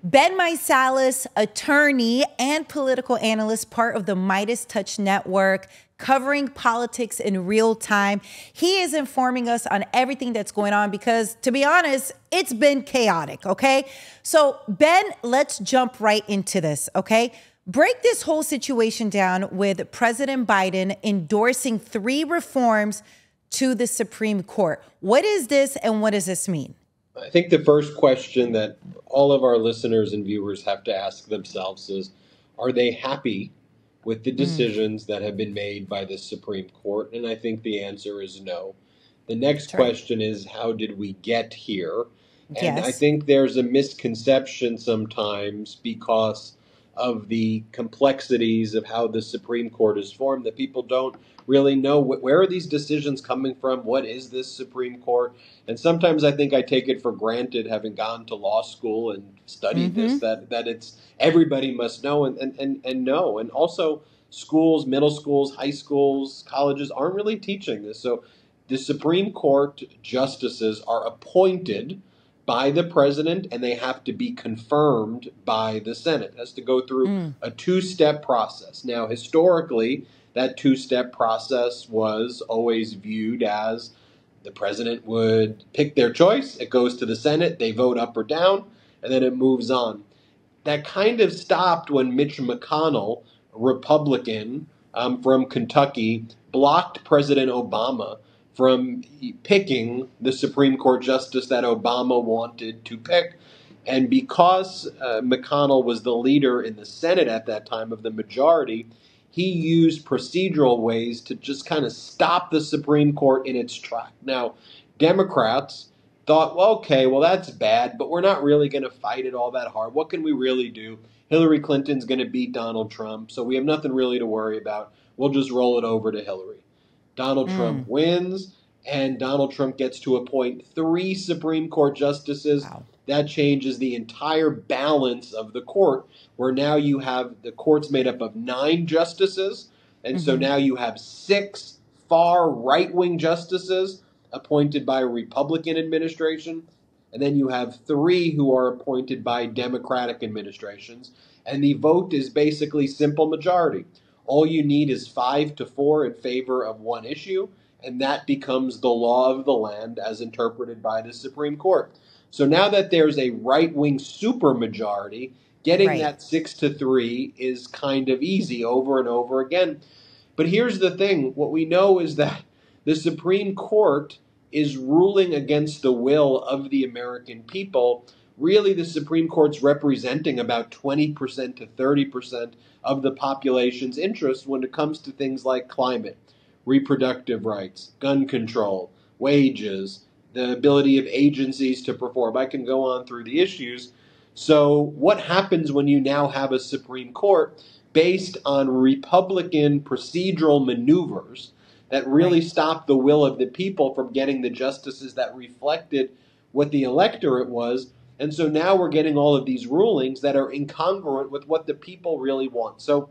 Ben Meiselas, attorney and political analyst, part of the Midas Touch Network, covering politics in real time. He is informing us on everything that's going on because, to be honest, it's been chaotic, okay? So, Ben, let's jump right into this, okay? Break this whole situation down with President Biden endorsing 3 reforms to the Supreme Court. What is this and what does this mean? I think the first question that all of our listeners and viewers have to ask themselves is, are they happy with the decisions that have been made by the Supreme Court? And I think the answer is no. The next question is, how did we get here? And I think there's a misconception sometimes because of the complexities of how the Supreme Court is formed that people don't really know where are these decisions coming from? What is this Supreme Court? And sometimes I think I take it for granted, having gone to law school and studied this, that it's everybody must know and know. And also schools, middle schools, high schools, colleges aren't really teaching this. So the Supreme Court justices are appointed by the president, and they have to be confirmed by the Senate. It has to go through a 2-step process. Now, historically, that 2-step process was always viewed as the president would pick their choice, it goes to the Senate, they vote up or down, and then it moves on. That kind of stopped when Mitch McConnell, a Republican from Kentucky, blocked President Obama from picking the Supreme Court justice that Obama wanted to pick. And because McConnell was the leader in the Senate at that time of the majority, he used procedural ways to just kind of stop the Supreme Court in its track. Now, Democrats thought, well, okay, well, that's bad, but we're not really going to fight it all that hard. What can we really do? Hillary Clinton's going to beat Donald Trump, so we have nothing really to worry about. We'll just roll it over to Hillary. Donald Trump wins, and Donald Trump gets to appoint 3 Supreme Court justices. Wow. That changes the entire balance of the court, where now you have the court's made up of 9 justices, and so now you have 6 far right-wing justices appointed by a Republican administration, and then you have 3 who are appointed by Democratic administrations, and the vote is basically simple majority. All you need is 5-4 in favor of one issue, and that becomes the law of the land as interpreted by the Supreme Court. So now that there's a right-wing supermajority, getting that 6-3 is kind of easy over and over again. But here's the thing. What we know is that the Supreme Court is ruling against the will of the American people. Really, the Supreme Court's representing about 20% to 30% of the population's interest when it comes to things like climate, reproductive rights, gun control, wages, the ability of agencies to perform. I can go on through the issues. So what happens when you now have a Supreme Court based on Republican procedural maneuvers that really stop the will of the people from getting the justices that reflected what the electorate was? And so now we're getting all of these rulings that are incongruent with what the people really want. So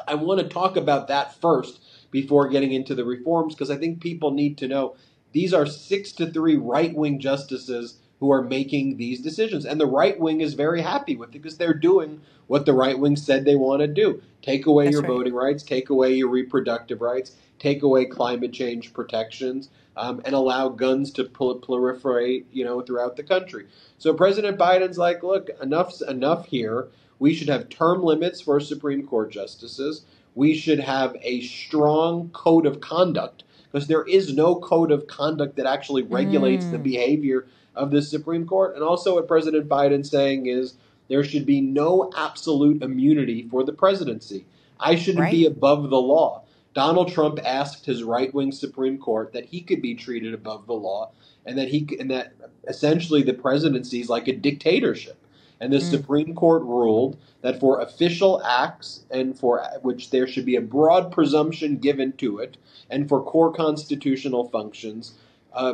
I want to talk about that first before getting into the reforms, because I think people need to know these are 6-3 right-wing justices who are making these decisions. And the right wing is very happy with it because they're doing what the right wing said they want to do. Take away your voting rights, take away your reproductive rights, take away climate change protections, and allow guns to proliferate, throughout the country. So President Biden's like, look, enough's enough here. We should have term limits for Supreme Court justices. We should have a strong code of conduct, because there is no code of conduct that actually regulates the behavior of the Supreme Court. And also what President Biden's saying is there should be no absolute immunity for the presidency. I shouldn't be above the law. Donald Trump asked his right-wing Supreme Court that he could be treated above the law, and that essentially the presidency is like a dictatorship. And the Supreme Court ruled that for official acts and for which there should be a broad presumption given to it, and for core constitutional functions,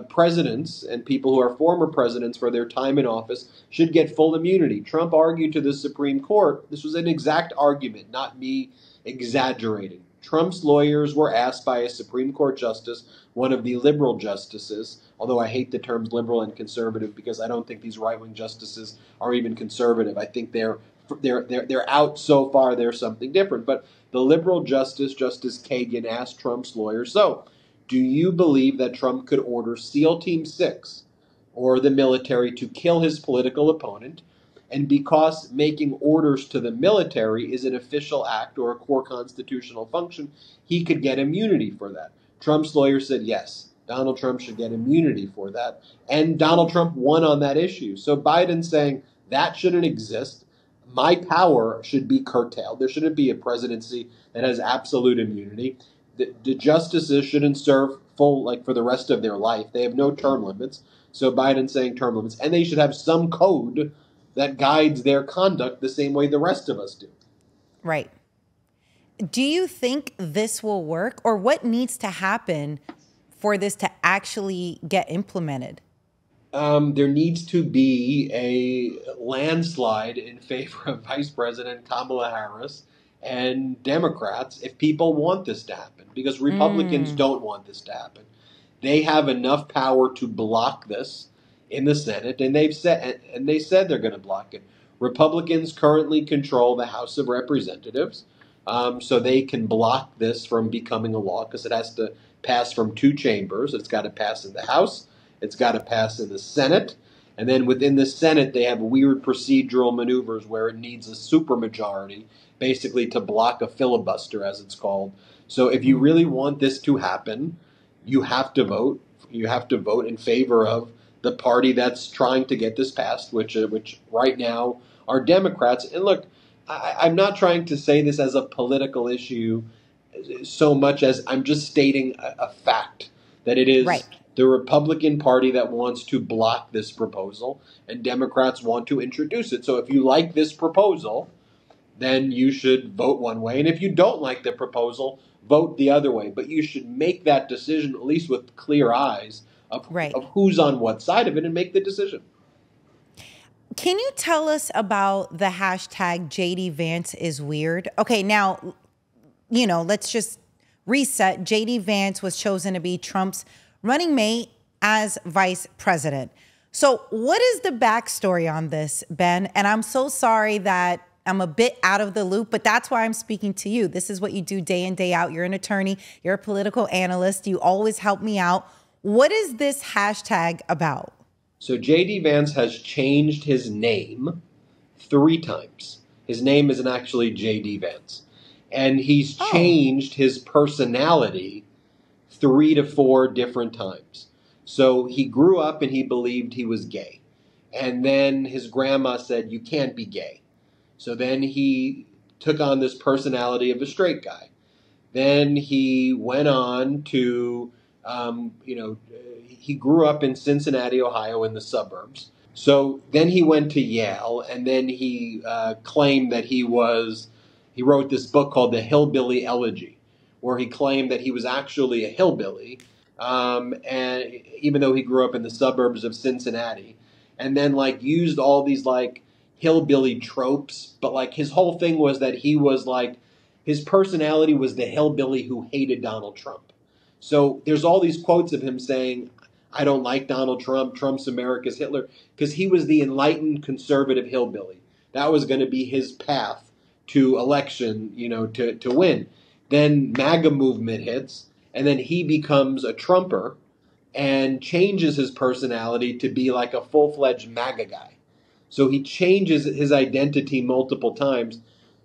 presidents and people who are former presidents for their time in office should get full immunity. Trump argued to the Supreme Court, this was an exact argument, not me exaggerating. Trump's lawyers were asked by a Supreme Court justice, one of the liberal justices, although I hate the terms liberal and conservative because I don't think these right-wing justices are even conservative. I think they're out so far they're something different. But the liberal justice, Justice Kagan, asked Trump's lawyers, so do you believe that Trump could order SEAL Team 6 or the military to kill his political opponent? And because making orders to the military is an official act or a core constitutional function, he could get immunity for that. Trump's lawyer said yes, Donald Trump should get immunity for that. And Donald Trump won on that issue. So Biden's saying that shouldn't exist. My power should be curtailed. There shouldn't be a presidency that has absolute immunity. The justices shouldn't serve full, like, for the rest of their life. They have no term limits. So Biden's saying term limits. And they should have some code that guides their conduct the same way the rest of us do. Right. Do you think this will work, or what needs to happen for this to actually get implemented? There needs to be a landslide in favor of Vice President Kamala Harris and Democrats if people want this to happen, because Republicans don't want this to happen. They have enough power to block this in the Senate, and they said they're going to block it. Republicans currently control the House of Representatives, so they can block this from becoming a law because it has to pass from two chambers. It's got to pass in the House, it's got to pass in the Senate, and then within the Senate they have weird procedural maneuvers where it needs a supermajority, basically to block a filibuster, as it's called. So if you really want this to happen, you have to vote. You have to vote in favor of the party that's trying to get this passed, which right now are Democrats. And look, I'm not trying to say this as a political issue so much as I'm just stating a fact that it is Right. the Republican Party that wants to block this proposal, and Democrats want to introduce it. So if you like this proposal, then you should vote one way. And if you don't like the proposal, vote the other way. But you should make that decision, at least with clear eyes, of who's on what side of it, and make the decision. Can you tell us about the hashtag JD Vance is weird? Okay, now, let's just reset. JD Vance was chosen to be Trump's running mate as vice president. So what is the backstory on this, Ben? And I'm so sorry that I'm a bit out of the loop, but that's why I'm speaking to you. This is what you do day in, day out. You're an attorney. You're a political analyst. You always help me out. What is this hashtag about? So JD Vance has changed his name 3 times. His name isn't actually JD Vance. And he's changed his personality 3 to 4 different times. So he grew up and he believed he was gay. And then his grandma said, you can't be gay. So then he took on this personality of a straight guy. Then he went on to, he grew up in Cincinnati, Ohio, in the suburbs. So then he went to Yale, and then he claimed that he wrote this book called The Hillbilly Elegy, where he claimed that he was actually a hillbilly, and even though he grew up in the suburbs of Cincinnati, and then used all these hillbilly tropes, but his whole thing was that he was his personality was the hillbilly who hated Donald Trump. So there's all these quotes of him saying, I don't like Donald Trump, Trump's America's Hitler, because he was the enlightened conservative hillbilly. That was going to be his path to election, to win. Then MAGA movement hits, and then he becomes a Trumper and changes his personality to be a full-fledged MAGA guy. So he changes his identity multiple times.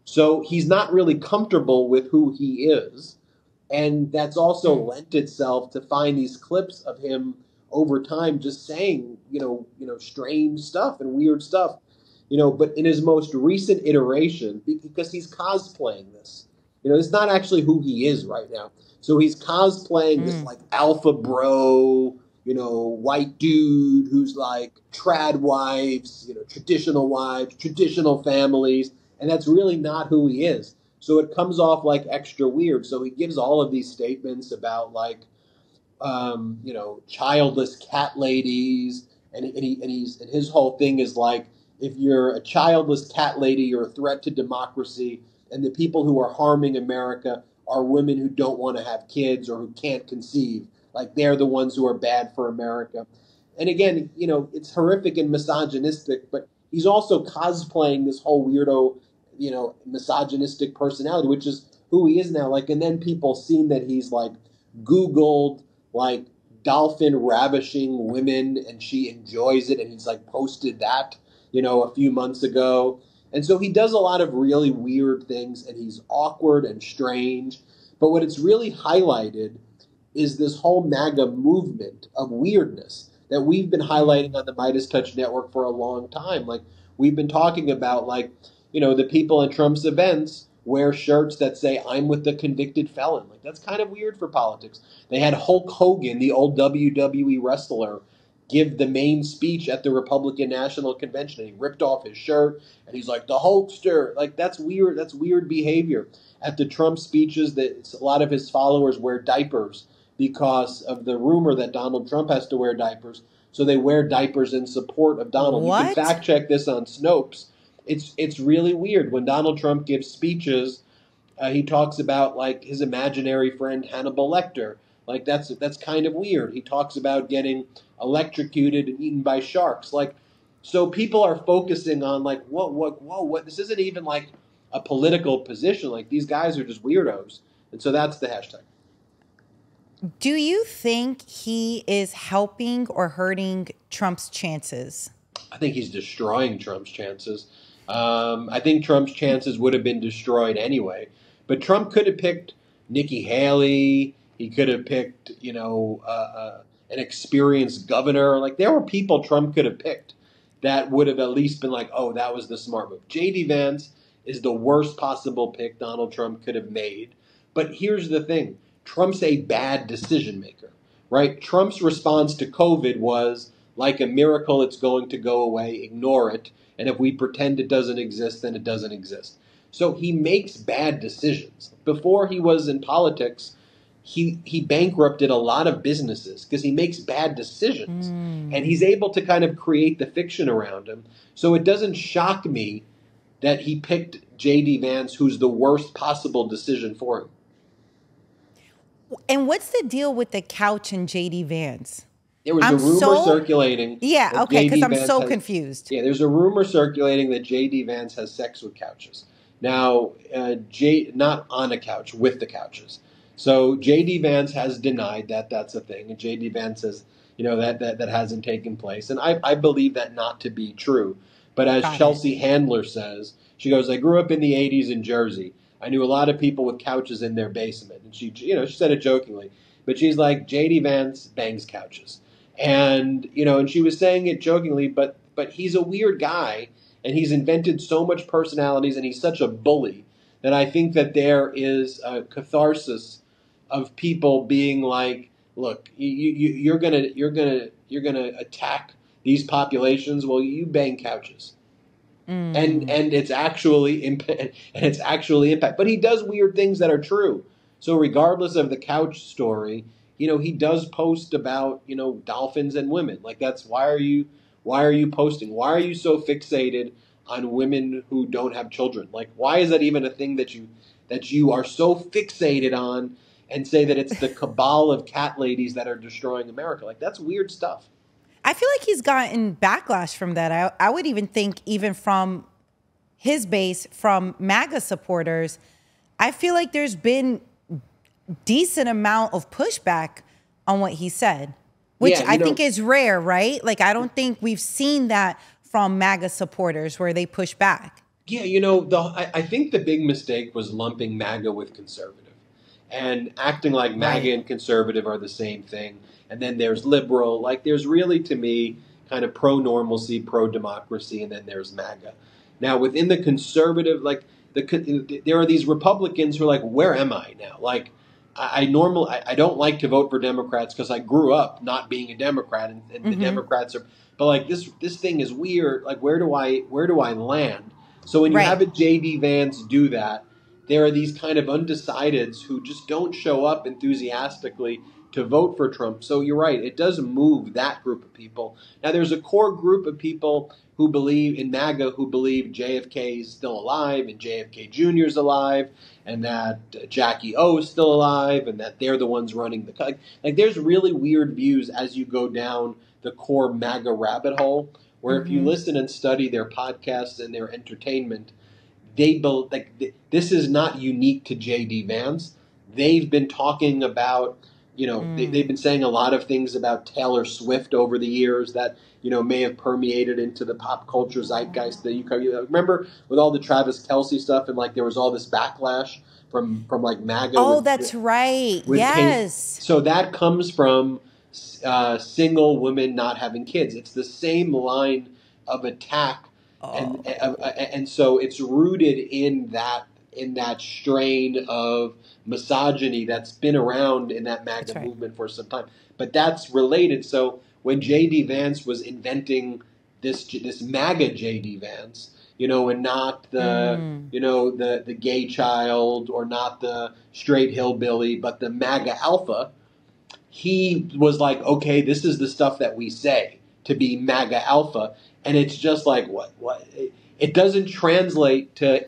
So he's not really comfortable with who he is. And that's also lent itself to find these clips of him over time just saying, strange stuff and weird stuff, but in his most recent iteration, because he's cosplaying this, it's not actually who he is right now. So he's cosplaying this alpha bro, white dude who's trad wives, traditional families. And that's really not who he is. So it comes off extra weird. So he gives all of these statements about childless cat ladies. And his whole thing is if you're a childless cat lady, you're a threat to democracy. And the people who are harming America are women who don't want to have kids or who can't conceive. Like they're the ones who are bad for America. And again, it's horrific and misogynistic, but he's also cosplaying this whole weirdo, misogynistic personality, which is who he is now. Like, and then people seen that he's like Googled like dolphin ravishing women and she enjoys it. And he's like posted that, a few months ago. And so he does a lot of really weird things and he's awkward and strange. But what it's really highlighted is this whole MAGA movement of weirdness that we've been highlighting on the Midas Touch Network for a long time. Like we've been talking about, like, the people at Trump's events wear shirts that say, "I'm with the convicted felon." Like that's kind of weird for politics. They had Hulk Hogan, the old WWE wrestler, give the main speech at the Republican National Convention. And he ripped off his shirt and he's like, "The Hulkster." Like that's weird. That's weird behavior. At the Trump speeches, that a lot of his followers wear diapers because of the rumor that Donald Trump has to wear diapers. So they wear diapers in support of Donald. What? You can fact check this on Snopes. It's really weird. When Donald Trump gives speeches, he talks about like his imaginary friend Hannibal Lecter. Like that's kind of weird. He talks about getting electrocuted and eaten by sharks. Like, so people are focusing on like, what? This isn't even like a political position. Like these guys are just weirdos. And so that's the hashtag. Do you think he is helping or hurting Trump's chances? I think he's destroying Trump's chances. I think Trump's chances would have been destroyed anyway. But Trump could have picked Nikki Haley. He could have picked, an experienced governor. Like there were people Trump could have picked that would have at least been like, oh, that was the smart move. JD Vance is the worst possible pick Donald Trump could have made. But here's the thing. Trump's a bad decision maker, right? Trump's response to COVID was, like a miracle, it's going to go away, ignore it. And if we pretend it doesn't exist, then it doesn't exist. So he makes bad decisions. Before he was in politics, he bankrupted a lot of businesses because he makes bad decisions. And he's able to kind of create the fiction around him. So it doesn't shock me that he picked JD Vance, who's the worst possible decision for him. And what's the deal with the couch and JD Vance? There was a rumor circulating. Yeah, okay, because I'm so confused. Yeah, there's a rumor circulating that JD Vance has sex with couches. Now, not on a couch, with the couches. So JD Vance has denied that that's a thing, and JD Vance says, that hasn't taken place. And I believe that not to be true. But as Chelsea Handler says, she goes, "I grew up in the 80s in Jersey. I knew a lot of people with couches in their basement." And she said it jokingly. But she's like, JD Vance bangs couches. And, and she was saying it jokingly, but he's a weird guy, and he's invented so much personalities, and he's such a bully that I think that there is a catharsis of people being like, look, you're gonna attack these populations. Well, you bang couches. And it's actually impact. But he does weird things that are true. So regardless of the couch story, he does post about, dolphins and women. Like that's why are you posting? Why are you so fixated on women who don't have children? Like why is that even a thing that you are so fixated on and say that it's the cabal of cat ladies that are destroying America? Like that's weird stuff. I feel like he's gotten backlash from that. I would even think even from his base, from MAGA supporters, I feel like there's been decent amount of pushback on what he said, which I think is rare, right? Like, I don't think we've seen that from MAGA supporters where they push back. Yeah, I think the big mistake was lumping MAGA with conservative and acting like MAGA and conservative are the same thing. And then there's liberal. Like there's really, to me, kind of pro-normalcy, pro-democracy, and then there's MAGA. Now, within the conservative, like there are these Republicans who are like, where am I now? Like I don't like to vote for Democrats because I grew up not being a Democrat, and the Democrats are. But like this thing is weird. Like where do I land? So when you have a JD Vance do that, there are these kind of undecideds who just don't show up enthusiastically to vote for Trump. So you're right, it does move that group of people. Now there's a core group of people who believe in MAGA, who believe JFK is still alive and JFK Jr. is alive, and that Jackie O is still alive, and that they're the ones running the country. Like there's really weird views as you go down the core MAGA rabbit hole, where if you listen and study their podcasts and their entertainment, this is not unique to JD Vance. They've been talking about, they've been saying a lot of things about Taylor Swift over the years that, may have permeated into the pop culture zeitgeist. That you remember with all the Travis Kelce stuff, and like there was all this backlash from like MAGA. Oh, that's right. Yes. So that comes from single women not having kids. It's the same line of attack. And so it's rooted in that strain of misogyny that's been around in that MAGA movement for some time. But that's related. So when JD Vance was inventing this MAGA JD Vance, and not the gay child or not the straight hillbilly, but the MAGA alpha, he was like, okay, this is the stuff that we say to be MAGA alpha. And it's just like, what? It doesn't translate to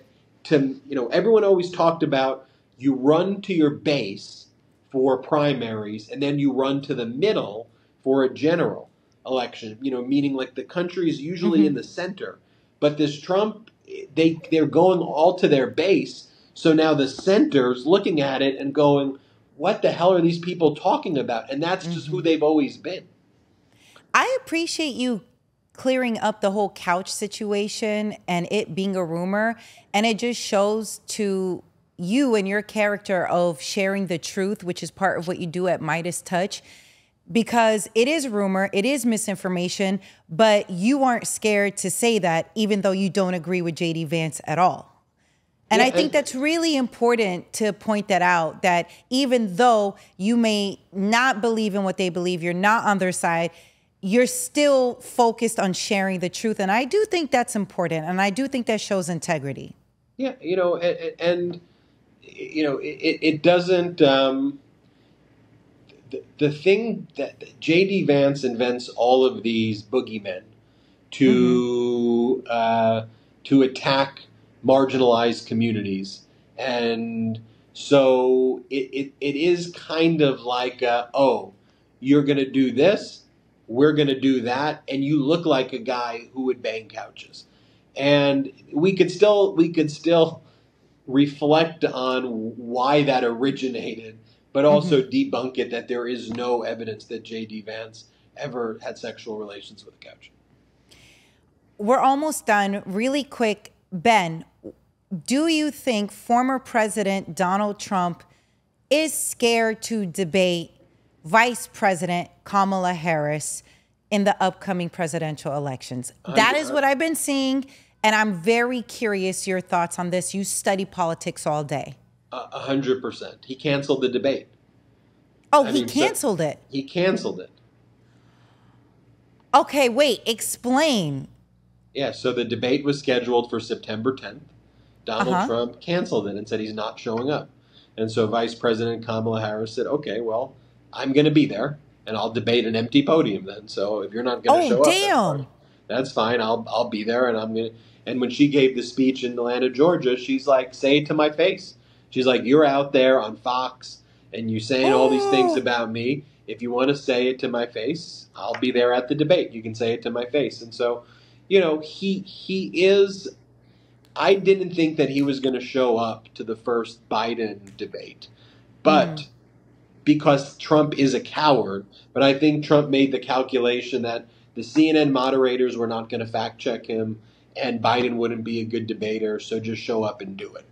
everyone always talked about you run to your base for primaries and then you run to the middle for a general election, meaning like the country is usually in the center. But this Trump, they're going all to their base. So now the center's looking at it and going, what the hell are these people talking about? And that's just who they've always been. I appreciate you clearing up the whole couch situation and it being a rumor. And it just shows to you and your character of sharing the truth, which is part of what you do at Midas Touch, because it is rumor, it is misinformation, but you aren't scared to say that even though you don't agree with JD Vance at all. And I think that's really important to point that out, that even though you may not believe in what they believe, you're not on their side, you're still focused on sharing the truth. And I do think that's important. And I do think that shows integrity. Yeah, it doesn't, the thing that JD Vance invents all of these boogeymen to attack marginalized communities. And so it is kind of like, you're going to do this, we're going to do that, and you look like a guy who would bang couches. And we could still reflect on why that originated, but also debunk it that there is no evidence that JD Vance ever had sexual relations with a couch. We're almost done. Really quick, Ben, do you think former President Donald Trump is scared to debate Vice President Kamala Harris in the upcoming presidential elections? That is what I've been seeing, and I'm very curious your thoughts on this. You study politics all day. 100%. He canceled the debate. Oh, he canceled it. He canceled it. Okay, wait, explain. Yeah, so the debate was scheduled for September 10th. Donald Trump canceled it and said he's not showing up. And so Vice President Kamala Harris said, okay, well, I'm going to be there, and I'll debate an empty podium then. So if you're not going to show up, that's fine. I'll be there, and I'm going to. And when she gave the speech in Atlanta, Georgia, she's like, say it to my face. She's like, you're out there on Fox, and you're saying all these things about me. If you want to say it to my face, I'll be there at the debate. You can say it to my face. And so, he is. I didn't think that he was going to show up to the first Biden debate, but because Trump is a coward. But I think Trump made the calculation that the CNN moderators were not going to fact check him, and Biden wouldn't be a good debater, so just show up and do it.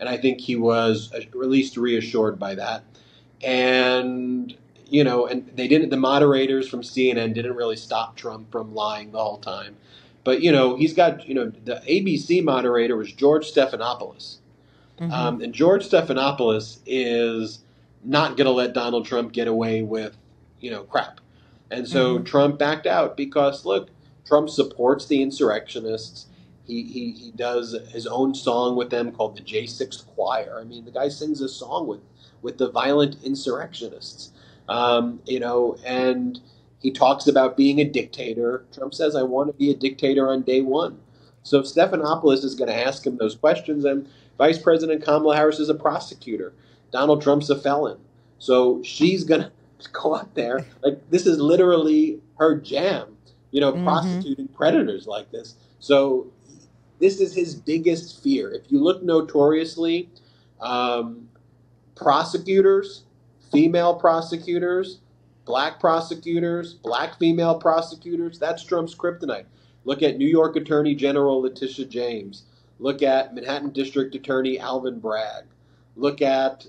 And I think he was at least reassured by that. And, and they didn't, the moderators from CNN didn't really stop Trump from lying the whole time. But, he's got, the ABC moderator was George Stephanopoulos. And George Stephanopoulos is not going to let Donald Trump get away with, crap. And so Trump backed out because, look, Trump supports the insurrectionists. He does his own song with them called the J6 Choir. I mean, the guy sings a song with the violent insurrectionists. And he talks about being a dictator. Trump says, I want to be a dictator on day one. So Stephanopoulos is going to ask him those questions, and Vice President Kamala Harris is a prosecutor. Donald Trump's a felon. So she's going to go out there. Like, this is literally her jam, prosecuting predators like this. So this is his biggest fear. If you look notoriously, um, prosecutors, female prosecutors, black female prosecutors, that's Trump's kryptonite. Look at New York Attorney General Letitia James. Look at Manhattan District Attorney Alvin Bragg. Look at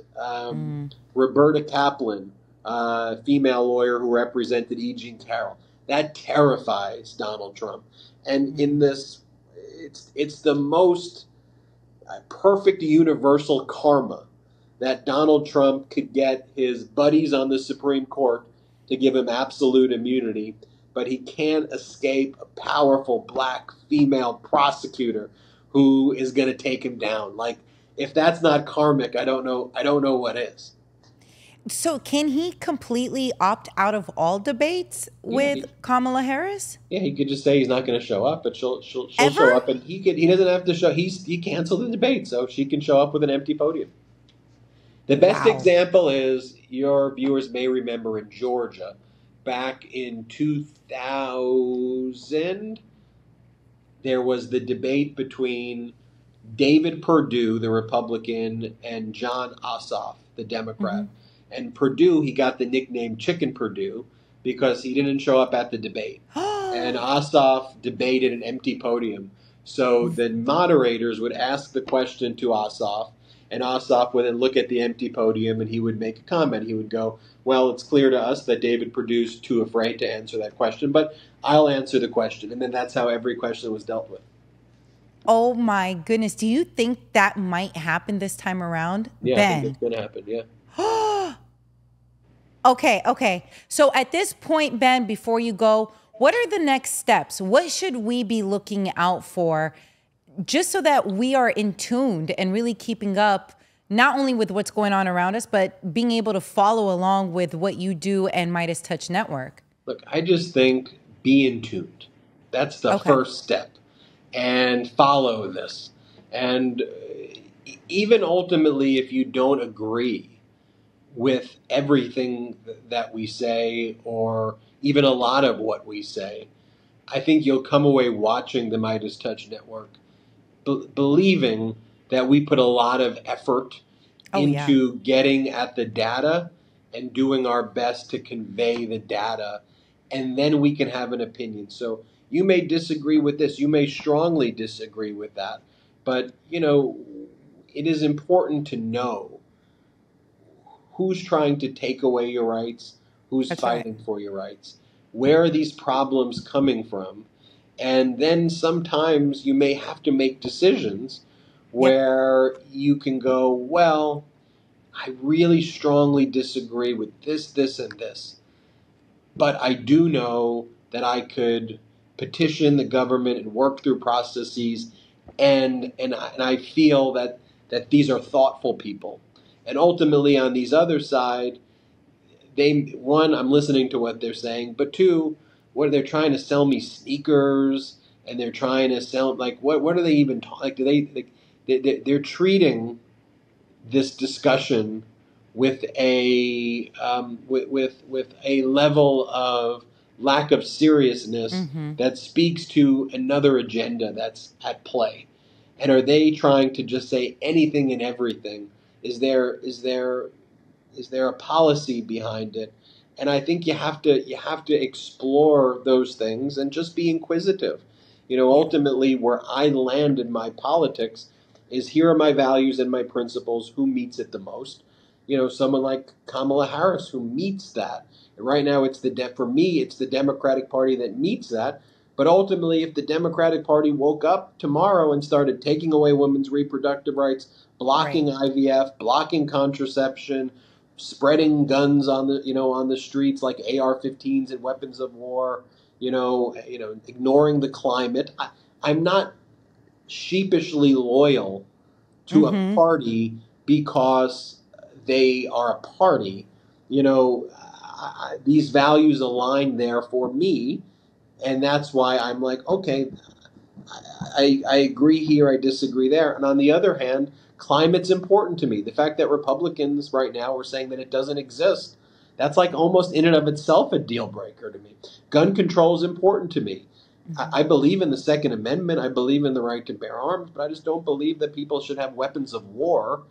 Roberta Kaplan, female lawyer who represented E. Jean Carroll. That terrifies Donald Trump. And in this, it's the most perfect universal karma that Donald Trump could get his buddies on the Supreme Court to give him absolute immunity, but he can't escape a powerful black female prosecutor who is going to take him down. Like, if that's not karmic, I don't know what is. So can he completely opt out of all debates with Kamala Harris? Yeah, he could just say he's not going to show up, but she'll show Ever? up, and he doesn't have to show. He canceled the debate, so she can show up with an empty podium. The best Wow. example is, your viewers may remember, in Georgia, back in 2000, there was the debate between David Perdue, the Republican, and John Ossoff, the Democrat. And Perdue, he got the nickname Chicken Perdue because he didn't show up at the debate. And Ossoff debated an empty podium. So the moderators would ask the question to Ossoff, and Ossoff would then look at the empty podium and he would make a comment. He would go, well, it's clear to us that David Perdue's too afraid to answer that question, but I'll answer the question. And then that's how every question was dealt with. Oh my goodness. Do you think that might happen this time around? Yeah, Ben? I think it's going to happen, yeah. Okay. So at this point, Ben, before you go, what are the next steps? What should we be looking out for, just so that we are in tuned and really keeping up, not only with what's going on around us, but being able to follow along with what you do and Midas Touch Network? Look, I just think be in tuned. That's the first step. And follow this. And even ultimately, if you don't agree with everything that we say, or even a lot of what we say, I think you'll come away watching the Midas Touch Network believing that we put a lot of effort into getting at the data and doing our best to convey the data, and then we can have an opinion. So you may disagree with this, you may strongly disagree with that, but it is important to know who's trying to take away your rights, who's fighting for your rights, where are these problems coming from, and then sometimes you may have to make decisions where you can go, well, I really strongly disagree with this, and this, but I do know that I could petition the government and work through processes, and I feel that these are thoughtful people. And ultimately, on these other side, one, I'm listening to what they're saying, but two, what they're trying to sell me sneakers, and they're trying to sell, like, what are they even like? They're treating this discussion with a with a level of lack of seriousness that speaks to another agenda that's at play. And are they trying to just say anything and everything? Is there a policy behind it? And I think you have to explore those things and just be inquisitive. Ultimately, where I land in my politics is, here are my values and my principles. Who meets it the most? Someone like Kamala Harris, who meets that. And right now, for me, it's the Democratic Party that meets that. But ultimately, if the Democratic Party woke up tomorrow and started taking away women's reproductive rights, blocking IVF, blocking contraception, spreading guns on the streets like AR-15s and weapons of war, ignoring the climate, I'm not sheepishly loyal to a party because they are a party. these values align there for me, and that's why I'm like, okay, I agree here, I disagree there. And on the other hand, climate's important to me. The fact that Republicans right now are saying that it doesn't exist, that's like almost in and of itself a deal breaker to me. Gun control is important to me. I believe in the Second Amendment. I believe in the right to bear arms, but I just don't believe that people should have weapons of war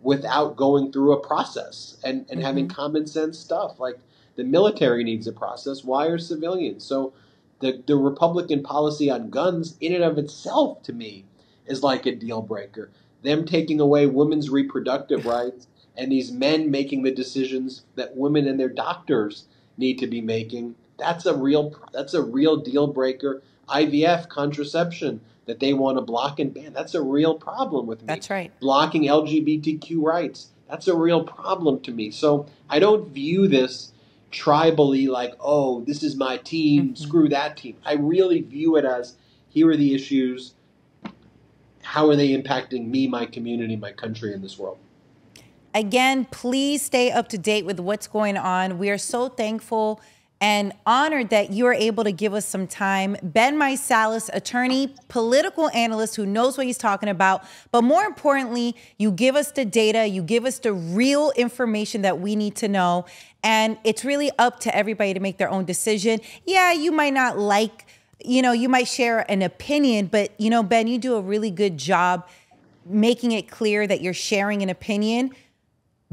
without going through a process and having common sense stuff. Like the military needs a process. Why are civilians? So the Republican policy on guns in and of itself to me is like a deal breaker. Them taking away women's reproductive rights and these men making the decisions that women and their doctors need to be making. That's a real deal breaker. IVF, contraception, that they want to block and ban. That's a real problem with me. That's right. Blocking LGBTQ rights. That's a real problem to me. So I don't view this tribally like, oh, this is my team, screw that team. I really view it as, here are the issues. How are they impacting me, my community, my country, and this world? Again, please stay up to date with what's going on. We are so thankful and honored that you are able to give us some time. Ben Meiselas, attorney, political analyst who knows what he's talking about. But more importantly, you give us the data, you give us the real information that we need to know. And it's really up to everybody to make their own decision. Yeah, you might not like, you might share an opinion, but Ben, you do a really good job making it clear that you're sharing an opinion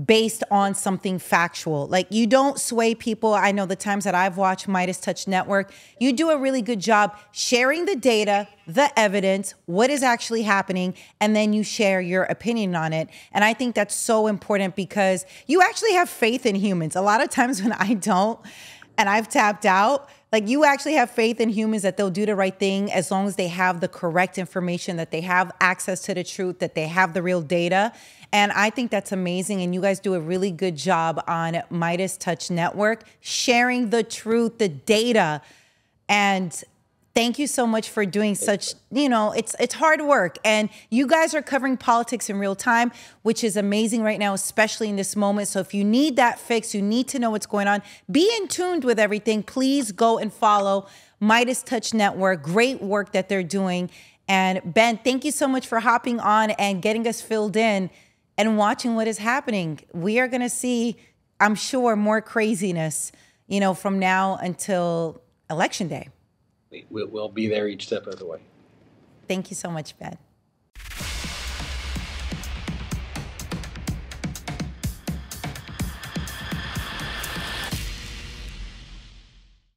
based on something factual. Like, you don't sway people. I know the times that I've watched Midas Touch Network, you do a really good job sharing the data, the evidence, what is actually happening, and then you share your opinion on it. And I think that's so important because you actually have faith in humans. A lot of times when I don't, and I've tapped out, like, you actually have faith in humans that they'll do the right thing as long as they have the correct information, that they have access to the truth, that they have the real data. And I think that's amazing. And you guys do a really good job on Midas Touch Network, sharing the truth, the data. And thank you so much for doing such, it's hard work. And you guys are covering politics in real time, which is amazing right now, especially in this moment. So if you need that fix, you need to know what's going on, be in tune with everything, please go and follow Midas Touch Network. Great work that they're doing. And Ben, thank you so much for hopping on and getting us filled in and watching what is happening. We are going to see, I'm sure, more craziness, from now until Election Day. We'll be there each step of the way. Thank you so much, Ben.